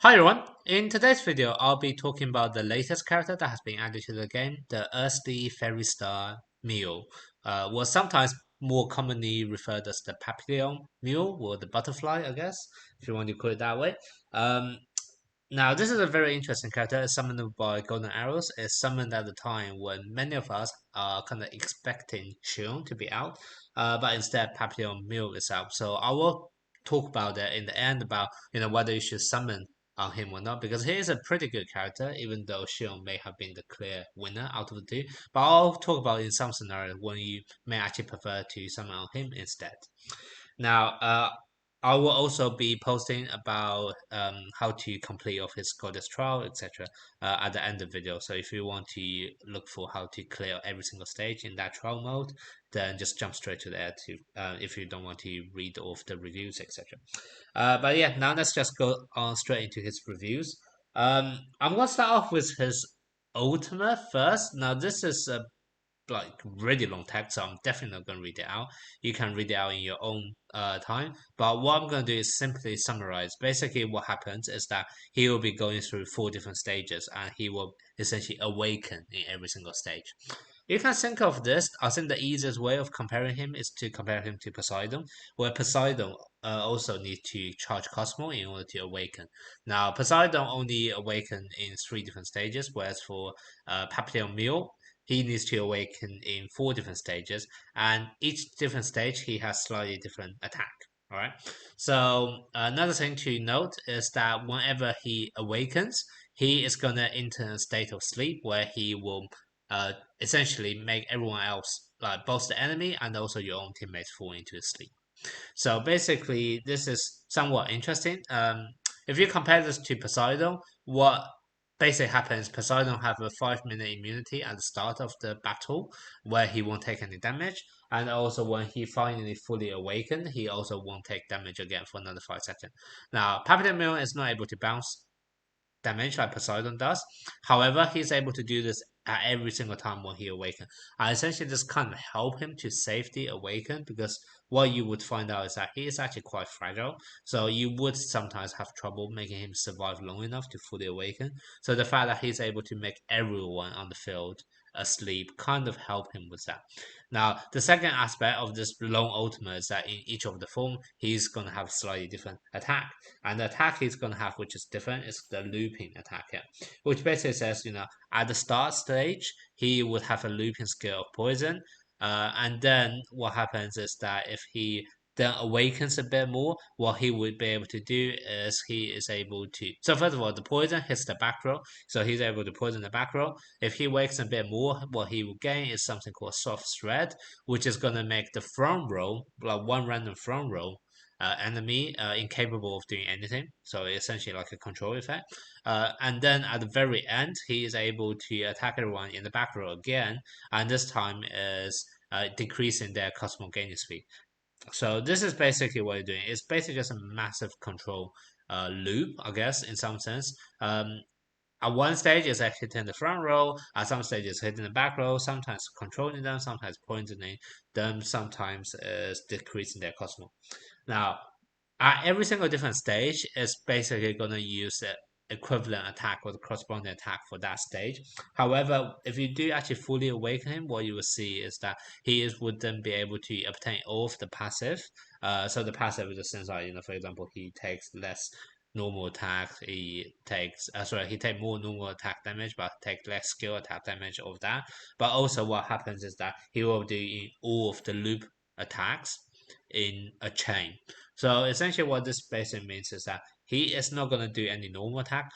Hi everyone, in today's video I'll be talking about the latest character that has been added to the game, the Earthly Fairy Star Mule, was sometimes more commonly referred as the Papillon Mule or the butterfly, I guess, if you want to call it that way. Um, Now this is a very interesting character, it's summoned by Golden Arrows. It's summoned at the time when many of us are kind of expecting Shion to be out, but instead Papillon Mule is out. So I will talk about that in the end about whether you should summon on him or not, because he is a pretty good character, even though Shion may have been the clear winner out of the two. But I'll talk about in some scenarios when you may actually prefer to summon on him instead. Now, I will also be posting about how to complete off his goddess trial, etc. At the end of the video. So if you want to look for how to clear every single stage in that trial mode, then just jump straight to there to if you don't want to read all of the reviews, etc. But yeah, now let's just go on straight into his reviews. I'm gonna start off with his ultimate first. Now this is a really long text, so I'm definitely not going to read it out. You can read it out in your own time. But what I'm going to do is simply summarize. Basically, what happens is that he will be going through four different stages, and he will essentially awaken in every single stage. You can think of this. I think the easiest way of comparing him is to compare him to Poseidon, where Poseidon also needs to charge Cosmo in order to awaken. Now, Poseidon only awaken in three different stages, whereas for Papillon Mule, he needs to awaken in four different stages, and each different stage he has slightly different attack. All right. So another thing to note is that whenever he awakens, he is gonna enter a state of sleep where he will uh, essentially make everyone else, like both the enemy and also your own teammates, fall into sleep. So basically, this is somewhat interesting. If you compare this to Poseidon, what basically happens, Poseidon have a 5 minute immunity at the start of the battle where he won't take any damage. And also when he finally fully awakened, he also won't take damage again for another 5 seconds. Now, Papillon is not able to bounce damage like Poseidon does. However, he's able to do this at every single time when he awakens. I essentially just kind of help him to safety awaken because what you would find out is that he is actually quite fragile. So you would sometimes have trouble making him survive long enough to fully awaken. So the fact that he's able to make everyone on the field asleep kind of help him with that. Now, the second aspect of this long ultimate is that in each of the form, he's going to have slightly different attack. And the attack he's going to have, which is different, is the looping attack here, which basically says, at the start stage, he would have a looping skill of poison. And then what happens is that if he then awakens a bit more, what he would be able to do is he is able to. So, first of all, the poison hits the back row, so he's able to poison the back row. If he wakes a bit more, what he will gain is something called soft thread, which is going to make the front row, like one random front row, enemy incapable of doing anything. So essentially like a control effect. And then at the very end, he is able to attack everyone in the back row again, and this time is decreasing their Cosmo gaining speed. So this is basically what you're doing. It's basically just a massive control loop, I guess, in some sense. At one stage, it's actually hitting the front row. At some stages, hitting the back row. Sometimes controlling them, sometimes poisoning them, sometimes is decreasing their Cosmo. Now, at every single different stage, it's basically going to use the equivalent attack or the corresponding attack for that stage. However, if you do actually fully awaken him, what you will see is that would then be able to obtain all of the passive. So the passive is the sense like, for example, he takes less normal attack, he take more normal attack damage, but take less skill attack damage of that. But also what happens is that he will do in all of the loop attacks in a chain. So essentially, what this basically means is that he is not going to do any normal attack,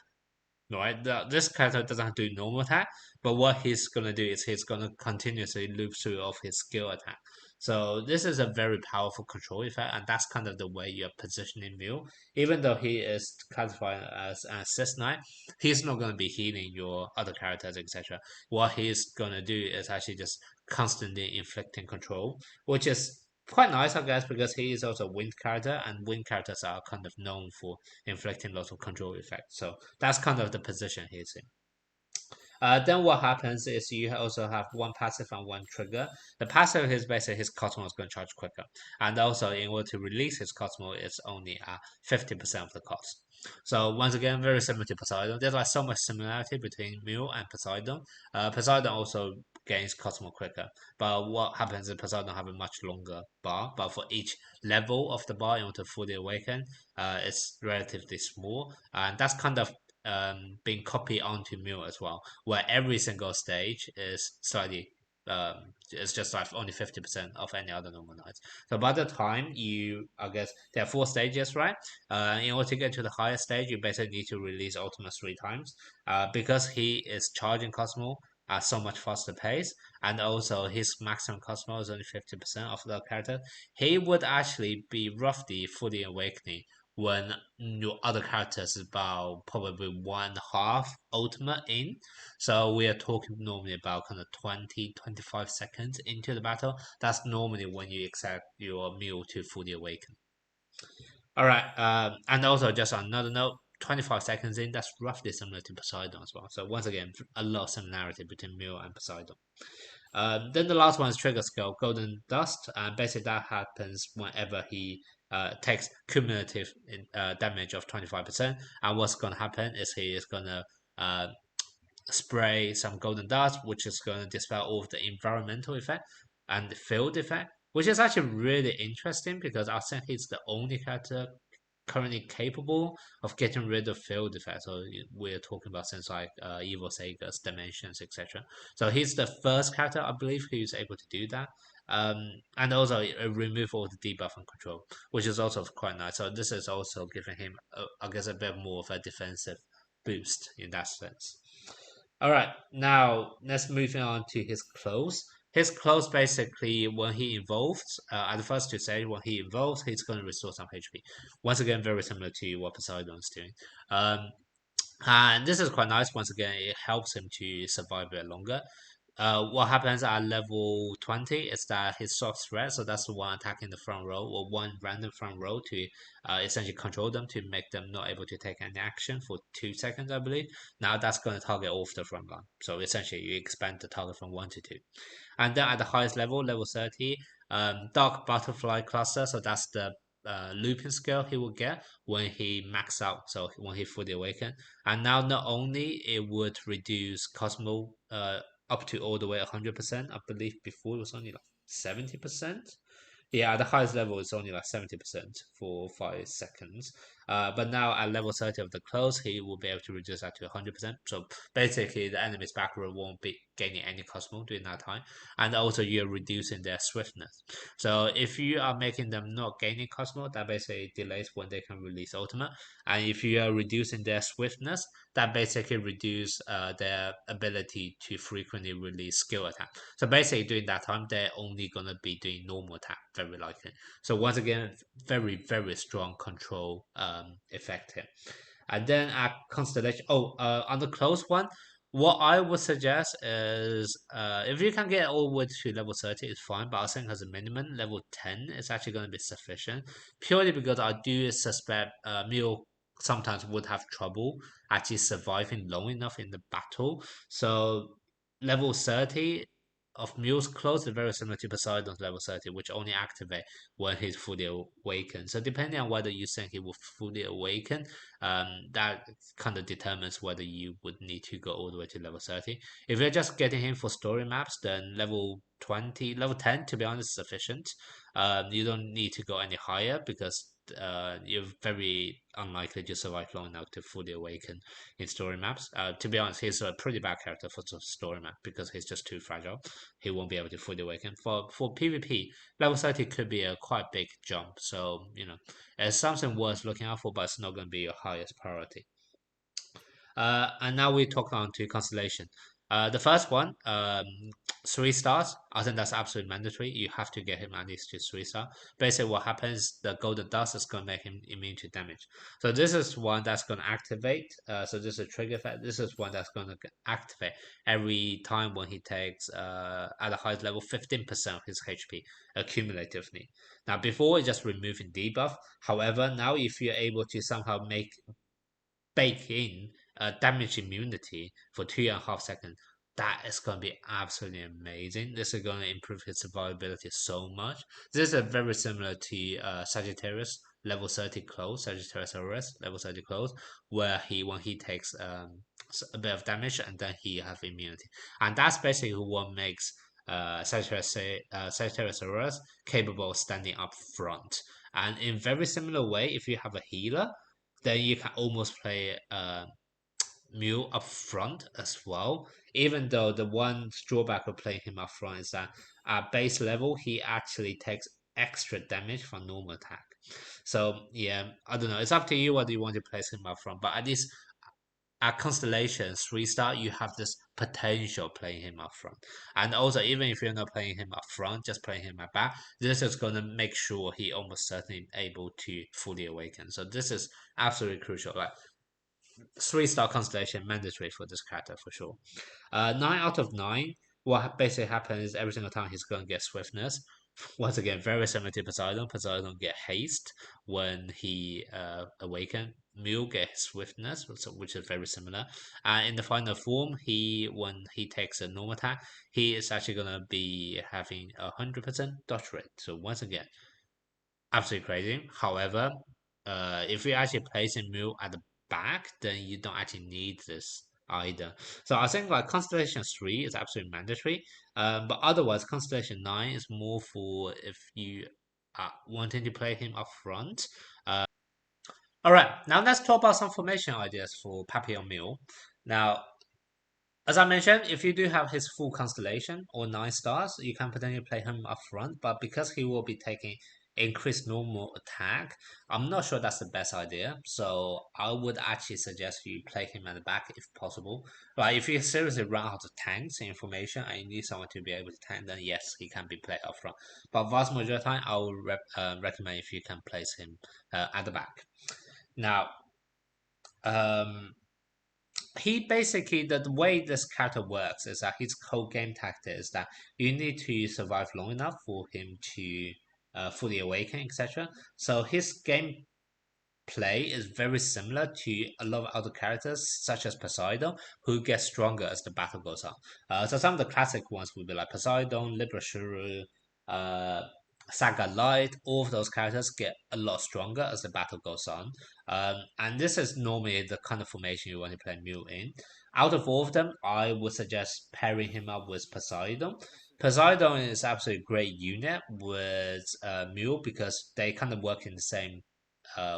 right? This character doesn't do normal attack, but what he's going to do is he's going to continuously loop through of his skill attack. So this is a very powerful control effect, and that's kind of the way you're positioning Mew. Even though he is classified as an assist knight, he's not going to be healing your other characters, etc. What he's going to do is actually just constantly inflicting control, which is quite nice, I guess, because he is also a wind character, and wind characters are kind of known for inflicting lots of control effects. So that's kind of the position he's in. Then what happens is you also have one passive and one trigger. The passive is basically his Cosmo is going to charge quicker, and also in order to release his Cosmo, it's only at 50% of the cost. So once again, very similar to Poseidon. There's like so much similarity between Mew and Poseidon. Poseidon also gains Cosmo quicker, but what happens is Poseidon have a much longer bar, but for each level of the bar in order to fully awaken, it's relatively small, and that's kind of being copied onto Mew as well, where every single stage is slightly it's just like only 50% of any other normal knights. So by the time you, I guess there are four stages, right? In order to get to the higher stage, you basically need to release Ultima three times. Because he is charging Cosmo at so much faster pace, and also his maximum Cosmo is only 50% of the character. He would actually be roughly fully awakening when your other characters is about probably one half ultimate in. So we are talking normally about kind of 20-25 seconds into the battle. That's normally when you expect your Mew to fully awaken. All right, and also just on another note, 25 seconds in, that's roughly similar to Poseidon as well. So once again, a lot of similarity between Mew and Poseidon. Then the last one is trigger skill, Golden Dust. And basically that happens whenever he takes cumulative damage of 25%. And what's going to happen is he is going to uh, spray some golden dust, which is going to dispel all of the environmental effect and the field effect, which is actually really interesting because I think he's the only character currently capable of getting rid of field effects. So we're talking about things like evil sagas, dimensions, etc. So he's the first character I believe who's able to do that. And also remove all the debuff and control, which is also quite nice. So this is also giving him, I guess, a bit more of a defensive boost in that sense. All right, now let's move on to his clothes. His clothes basically, when he evolves, at the first two stage, when he evolves, he's going to restore some HP. Once again, very similar to what Poseidon is doing. Um, and this is quite nice. Once again, it helps him to survive a bit longer. What happens at level 20 is that his soft threat, so that's the one attacking the front row, or one random front row to essentially control them to make them not able to take any action for 2 seconds, I believe. Now that's going to target all of the front line. So essentially, you expand the target from 1 to 2. And then at the highest level, level 30, Dark Butterfly Cluster, so that's the looping skill he will get when he max out, so when he fully awaken. And now not only it would reduce Cosmo up to all the way 100%, I believe before it was only like 70%. Yeah, at the highest level, it's only like 70% for 5 seconds. But now at level 30 of the close, he will be able to reduce that to 100%. So basically, the enemy's back row won't be gaining any Cosmo during that time. And also, you're reducing their swiftness. So if you are making them not gaining Cosmo, that basically delays when they can release Ultimate. And if you are reducing their swiftness, that basically reduce their ability to frequently release skill attack. So basically, during that time, they're only gonna be doing normal attack, very likely. So once again, very very strong control effect here. And then at Constellation, on the close one, what I would suggest is if you can get all the way to level 30, it's fine. But I think as a minimum, level 10 is actually going to be sufficient. Purely because I do suspect Mio sometimes would have trouble actually surviving long enough in the battle. So level 30 of Mule's clothes is very similar to Poseidon's level 30, which only activate when he's fully awakened. So depending on whether you think he will fully awaken, that kind of determines whether you would need to go all the way to level 30. If you're just getting him for story maps, then level 20, level 10, to be honest, is sufficient. You don't need to go any higher because you're very unlikely to survive long enough to fully awaken in story maps. To be honest, he's a pretty bad character for the story map because he's just too fragile. He won't be able to fully awaken. For PvP, level 30 could be a quite big jump. So, it's something worth looking out for, but it's not going to be your highest priority. And now we talk on to Constellation. The first one, 3 stars. I think that's absolutely mandatory. You have to get him at least to 3 star. Basically, what happens, the golden dust is going to make him immune to damage. So this is one that's going to activate. So this is a trigger effect. This is one that's going to activate every time when he takes, at the highest level, 15% of his HP accumulatively. Now, before it's just removing debuff. However, now if you're able to somehow bake in damage immunity for 2.5 seconds. That is going to be absolutely amazing. This is going to improve his survivability so much. This is very similar to Sagittarius level 30 close, Sagittarius Aurus level 30 close, where when he takes a bit of damage and then he have immunity. And that's basically what makes Sagittarius Aurus capable of standing up front. And in very similar way, if you have a healer, then you can almost play Mew up front as well. Even though the one drawback of playing him up front is that at base level he actually takes extra damage from normal attack. So yeah, I don't know. It's up to you whether you want to place him up front, but at least at Constellation 3 star, you have this potential playing him up front. And also, even if you're not playing him up front, just playing him at back, this is going to make sure he almost certainly able to fully awaken. So this is absolutely crucial. Like 3 star Constellation mandatory for this character for sure. 9 out of 9. What basically happens is every single time he's going to get swiftness. Once again, very similar to Poseidon. Poseidon get haste when he awaken. Mule get swiftness, which is very similar. In the final form, when he takes a normal attack, he is actually gonna be having 100% dodge rate. So once again, absolutely crazy. However, if you actually place a Mule at the back, then you don't actually need this either. So I think like Constellation 3 is absolutely mandatory. But otherwise, Constellation 9 is more for if you are wanting to play him up front. All right, now let's talk about some formation ideas for Papillon Mule. Now, as I mentioned, if you do have his full constellation or 9 stars, you can potentially play him up front. But because he will be taking increased normal attack, I'm not sure that's the best idea. So I would actually suggest you play him at the back if possible. But if you seriously run out of tanks in formation and you need someone to be able to tank, then yes, he can be played up front. But vast majority of the time, I would recommend if you can place him at the back. Now, um, he basically the way this character works is that his whole game tactic is that you need to survive long enough for him to fully awaken, etc. So his game play is very similar to a lot of other characters, such as Poseidon, who get stronger as the battle goes on. So some of the classic ones would be like Poseidon, Libra Shuru, uh, Saga Light. All of those characters get a lot stronger as the battle goes on. And this is normally the kind of formation you want to play Mew in. Out of all of them, I would suggest pairing him up with Poseidon. Poseidon is absolutely great unit with Mew because they kind of work in the same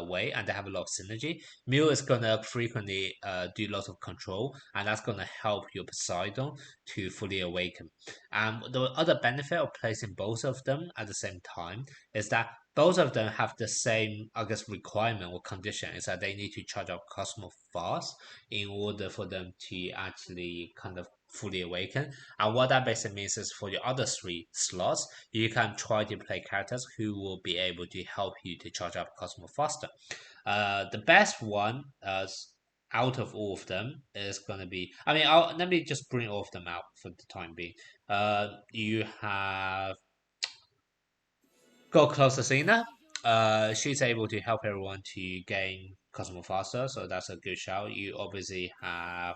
way and they have a lot of synergy. Mew is gonna frequently do lots of control, and that's gonna help your Poseidon to fully awaken. And the other benefit of placing both of them at the same time is that both of them have the same, I guess, requirement or condition is that they need to charge up Cosmo fast in order for them to actually kind of fully awaken. And what that basically means is for your other 3 slots, you can try to play characters who will be able to help you to charge up Cosmo faster. The best one out of all of them is going to be, I mean, let me just bring all of them out for the time being. You have got close to Cena. She's able to help everyone to gain Cosmo faster, so that's a good shout. You obviously have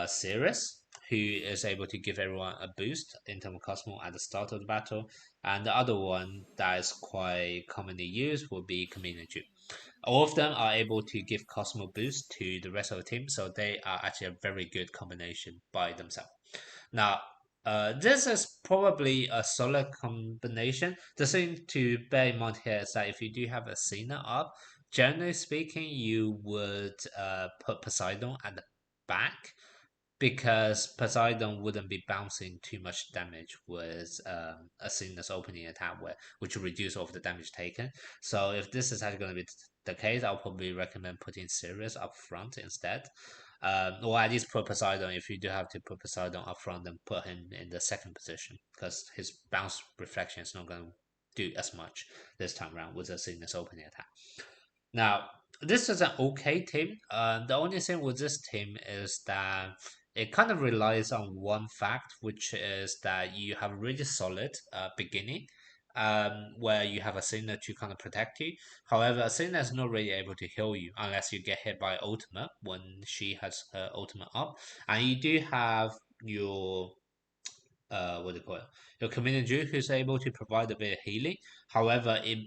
Sirius, who is able to give everyone a boost in terms of Cosmo at the start of the battle. And the other one that is quite commonly used would be Kaminachu. All of them are able to give Cosmo boost to the rest of the team, so they are actually a very good combination by themselves. Now, this is probably a solid combination. The thing to bear in mind here is that if you do have a Cena up, generally speaking, you would put Poseidon at the back because Poseidon wouldn't be bouncing too much damage with a seamless opening attack which will reduce all of the damage taken. So if this is actually going to be the case, I'll probably recommend putting Sirius up front instead. Or at least put Poseidon if you do have to put Poseidon up front, then put him in the second position because his bounce reflection is not going to do as much this time around with a seamless opening attack. Now, this is an okay team. The only thing with this team is that it kind of relies on one fact, which is that you have a really solid beginning where you have a Seiya to kind of protect you. However, Seiya is not really able to heal you unless you get hit by ultimate when she has her ultimate up. And you do have your what do you call it? Your community who's able to provide a bit of healing. However, it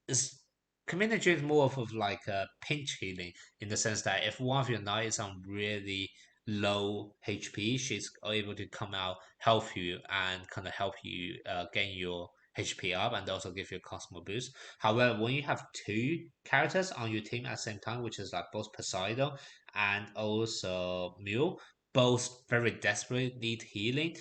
is community is more of like a pinch healing in the sense that if one of your knights is on really low HP, she's able to come out, help you, and kind of help you gain your HP up and also give you a Cosmo boost. However, when you have two characters on your team at the same time, which is like both Poseidon and also Mule, both very desperately need healing,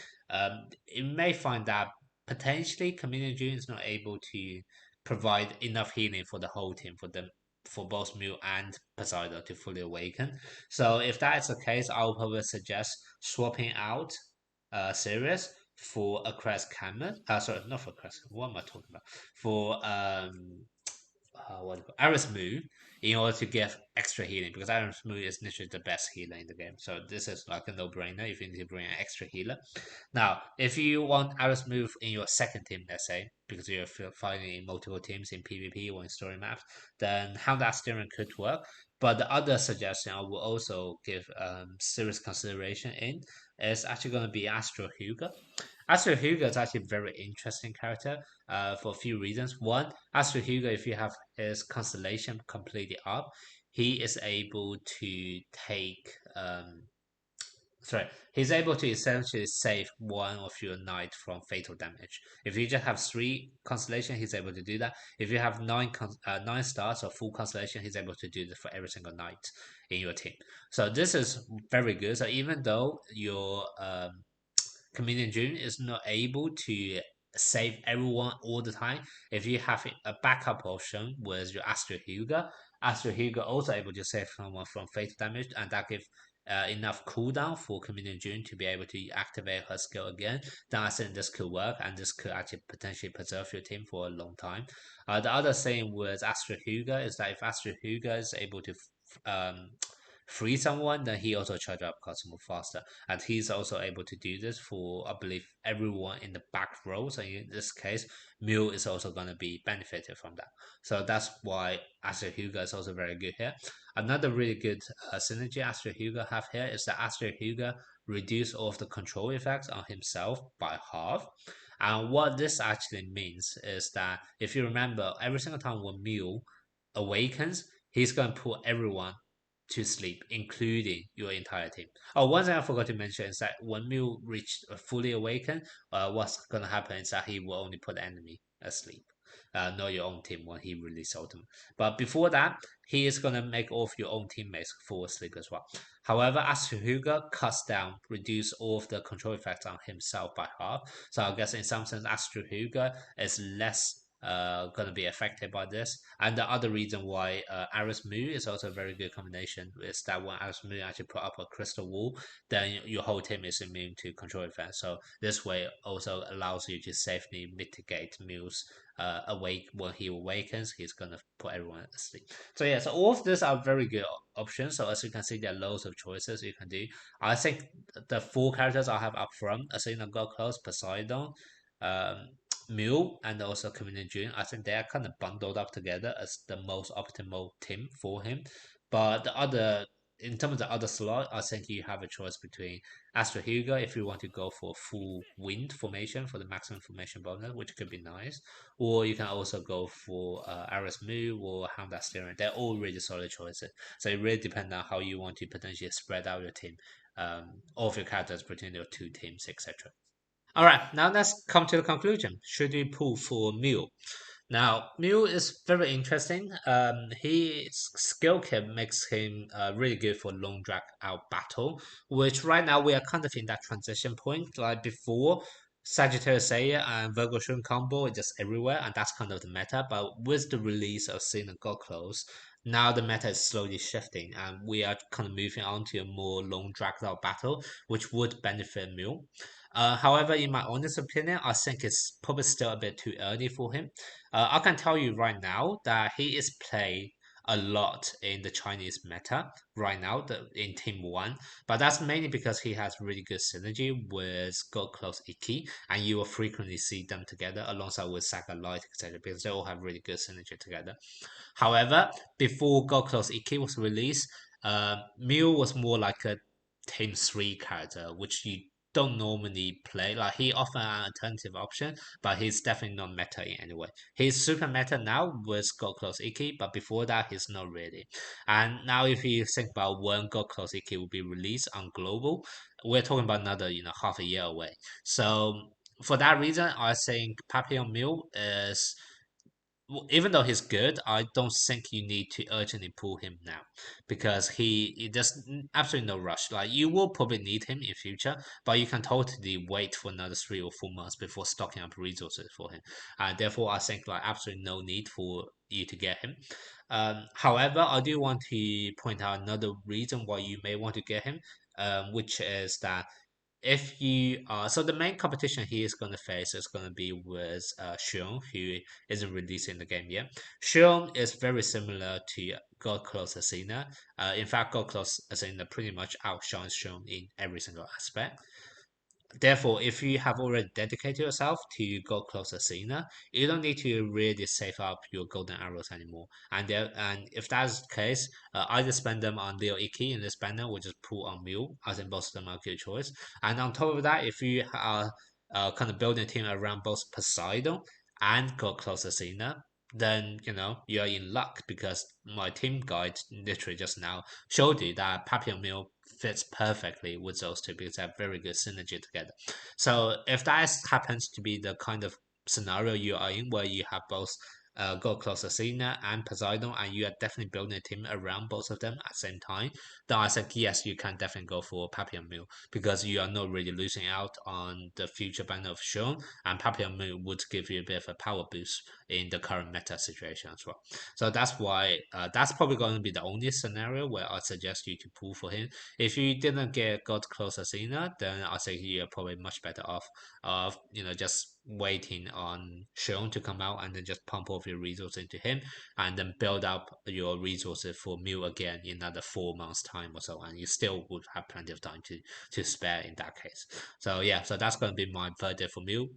it may find that potentially Community is not able to provide enough healing for the whole team for them for both Mew and Poseidon to fully awaken. So if that is the case, I'll probably suggest swapping out Sirius for a Crest Camel. Sorry, not for Crest. What am I talking about? For what do you call Aris Mu in order to get extra healing because Aris Mu is literally the best healer in the game. So this is like a no-brainer if you need to bring an extra healer. Now, if you want Aris Move in your second team, let's say, because you're fighting in multiple teams in PvP or in story maps, then how that steering could work. But the other suggestion I will also give serious consideration in is actually going to be Astro Hugo. Astro Hugo is actually a very interesting character for a few reasons. One, Astro Hugo, if you have his constellation completely up, he is able to take sorry, he's able to essentially save one of your knight from fatal damage. If you just have three constellation, he's able to do that. If you have nine stars or full constellation, he's able to do this for every single knight in your team. So this is very good. So even though your Chameleon June is not able to save everyone all the time. If you have a backup option with your Astro Hugo also able to save someone from fatal damage, and that gives enough cooldown for Chameleon June to be able to activate her skill again. Then I think this could work, and this could actually potentially preserve your team for a long time. The other thing with Astro Hugo is that if Astro Hugo is able to free someone, then he also charge up Cosmo faster. And he's also able to do this for, I believe, everyone in the back row. So in this case, Mew is also going to be benefited from that. So that's why Astro Hugo is also very good here. Another really good synergy Astro Hugo have here is that Astro Hugo reduce all of the control effects on himself by half. And what this actually means is that if you remember, every single time when Mew awakens, he's going to put everyone to sleep, including your entire team. Oh, one thing I forgot to mention is that when Mew reached fully awakened, what's gonna happen is that he will only put the enemy asleep. Not your own team when he release ultimate. But before that, he is gonna make all of your own teammates fall asleep as well. However, Astruhuga cuts down, reduce all of the control effects on himself by half. So I guess in some sense, Astruhuga is less going to be affected by this. And the other reason why Aris Mu is also a very good combination is that when Aris Mu actually put up a crystal wall, then your whole team is immune to control effects. So this way also allows you to safely mitigate Mu's awake when he awakens, he's gonna put everyone asleep. So yeah, so all of these are very good options. So as you can see, there are loads of choices you can do. I think the four characters I have up front, Athena, God Close, Poseidon, um, Mule and also Communion June, I think they are kind of bundled up together as the most optimal team for him. But in terms of the other slot, I think you have a choice between Astro Hugo if you want to go for full wind formation for the maximum formation bonus, which could be nice, or you can also go for Aris Mu or Hound Steering. They're all really solid choices. So it really depends on how you want to potentially spread out your team, all of your characters between your two teams, etc. All right, now let's come to the conclusion. Should we pull for Mew? Now, Mew is very interesting. His skill kit makes him really good for long drag out battle, which right now we are kind of in that transition point. Like before, Sagittarius Seiya and Virgo Shun combo is just everywhere, and that's kind of the meta. But with the release of Sin and God Close, now the meta is slowly shifting, and we are kind of moving on to a more long dragged out battle, which would benefit Mew. However, in my honest opinion, I think it's probably still a bit too early for him. I can tell you right now that he is played a lot in the Chinese meta right now, in Team 1. But that's mainly because he has really good synergy with God Close Iki, and you will frequently see them together alongside with Saga Light, etc., because they all have really good synergy together. However, before God Close Iki was released, Mew was more like a Team 3 character, which you don't normally play. Like he offer an alternative option, but he's definitely not meta in any way. He's super meta now with God Close Iki, but before that he's not really. And now if you think about when God Close Iki will be released on global, we're talking about another, half a year away. So for that reason, I think Papillon Mew is, even though he's good, I don't think you need to urgently pull him now because he there's absolutely no rush. Like you will probably need him in future, but you can totally wait for another 3 or 4 months before stocking up resources for him. Therefore, I think like absolutely no need for you to get him. However, I do want to point out another reason why you may want to get him, which is that if you so the main competition he is going to face is going to be with Xiong, who isn't released in the game yet. Xiong is very similar to God Close Asina. In fact, God Close Asina pretty much outshines Xiong in every single aspect. Therefore, if you have already dedicated yourself to go closer sooner, you don't need to really save up your golden arrows anymore. And if that's the case, either spend them on Leo Iki in this banner, or just pull on Mule. I think both of them are good choice. And on top of that, if you are kind of building a team around both Poseidon and go closer sooner, then you're in luck because my team guide literally just now showed you that Papillon Mill fits perfectly with those two because they have very good synergy together. So if that happens to be the kind of scenario you are in where you have both God Close Athena and Poseidon, and you are definitely building a team around both of them at the same time, then I think yes, you can definitely go for Papillon Mill because you are not really losing out on the future banner of Sean, and Papillon Mill would give you a bit of a power boost in the current meta situation as well. So that's why that's probably going to be the only scenario where I suggest you to pull for him. If you didn't get God Close Athena, then I think you're probably much better off of just waiting on Sean to come out and then just pump all of your resources into him and then build up your resources for Mew again in another 4 months time or so, and you still would have plenty of time to spare in that case. So yeah, so that's going to be my verdict for Mew.